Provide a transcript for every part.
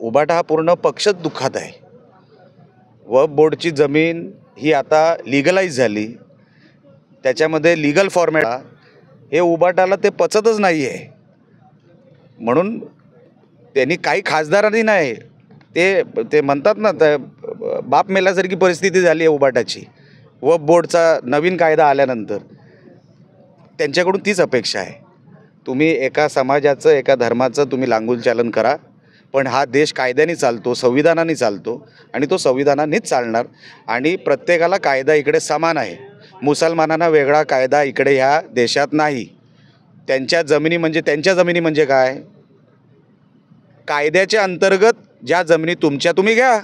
उबाटा हा पूर्ण पक्षच दुःखात आहे। वक्फ बोर्डची जमीन ही आता लीगलाइज झाली, त्याच्यामध्ये लीगल फॉर्मॅट हे उबाटाला ते पचतच नाही आहे। म्हणून त्यांनी काही खासदारांनी नाही ते म्हणतात ना, बाप मेल्यासारखी परिस्थिती झाली आहे उबाटाची। वक्फ बोर्डचा नवीन कायदा आल्यानंतर त्यांच्याकडून तीच अपेक्षा आहे, तुम्ही एका समाजाचं एका धर्माचं तुम्ही लांगुल चालन करा, पण हा देश कायद्याने चालतो, संविधानाने चालतो आणि तो संविधानानेच चालणार। आणि प्रत्येकाला कायदा इकडे समान आहे। मुसलमानांना वेगळा कायदा इकडे ह्या देशात नाही। त्यांच्या जमिनी म्हणजे काय, कायद्याच्या अंतर्गत ज्या जमिनी तुमच्या तुम्ही घ्या,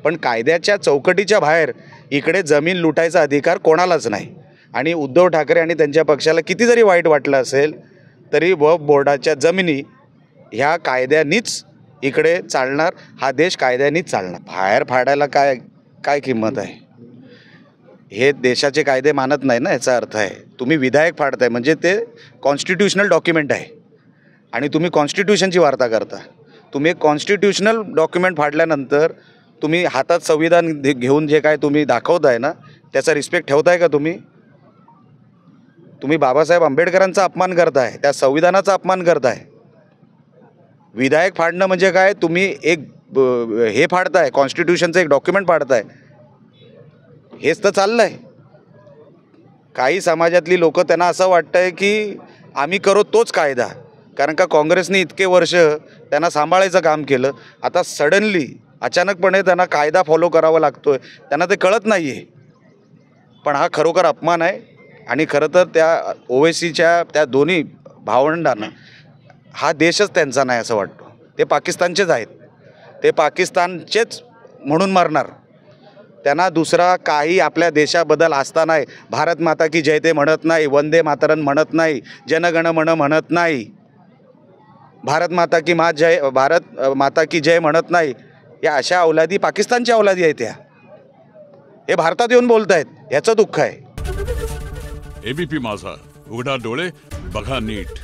पण कायद्याच्या चौकटीच्या बाहेर इकडे जमीन लुटायचा अधिकार कोणालाच नाही। आणि उद्धव ठाकरे आणि त्यांच्या पक्षाला किती जरी वाईट वाटलं असेल तरी वक्फ बोर्डाच्या जमिनी ह्या कायद्यानीच इकडे चालणार, हा देश कायद्यानीच चालणार। बाहेर फाडायला काय किंमत आहे? हे देशाचे कायदे मानत नाही ना, याचा अर्थ आहे तुम्ही विधायक फाडताय, म्हणजे ते कॉन्स्टिट्यूशनल डॉक्युमेंट आहे आणि तुम्ही कॉन्स्टिट्यूशनची वार्ता करता। तुम्ही कॉन्स्टिट्यूशनल डॉक्युमेंट फाडल्यानंतर तुम्ही हातात संविधान घेऊन जे काय तुम्ही दाखवताय ना, त्याचा रिस्पेक्ट ठेवताय का तुम्ही? बाबासाहेब आंबेडकरांचा अपमान करताय, त्या संविधानाचा अपमान करताय। विधायक फाडणं म्हणजे काय, तुम्ही एक हे फाडताय, कॉन्स्टिट्यूशनचं एक डॉक्युमेंट फाडताय, हेच तर चाललंय। काही समाजातली लोक त्यांना असं वाटतंय की आम्ही करू तोच कायदा, कारण का काँग्रेसने इतके वर्ष त्यांना सांभाळायचं काम केलं, आता सडनली अचानकपणे त्यांना कायदा फॉलो करावा लागतोय, त्यांना ते कळत नाही आहे। पण हा खरोखर अपमान आहे आणि खरं तर त्या ओवेसीच्या त्या दोन्ही भावंडांना हा देशच त्यांचा नाही असं वाटतो। ते पाकिस्तानचेच आहेत, ते पाकिस्तानचेच म्हणून मरणार। त्यांना दुसरा काही आपल्या देशाबद्दल आस्था नाही। भारत माता की जय ते म्हणत नाही, वंदे मातरम म्हणत नाही, जनगण मन म्हणत नाही, भारत माता की जय म्हणत नाही। या अशा अवलादी पाकिस्तानच्या अवलादी आहेत, त्या हे भारतात येऊन बोलत आहेत, याचं दुःख आहे। एबीपी माझा, उघडा डोळे बघा नीट।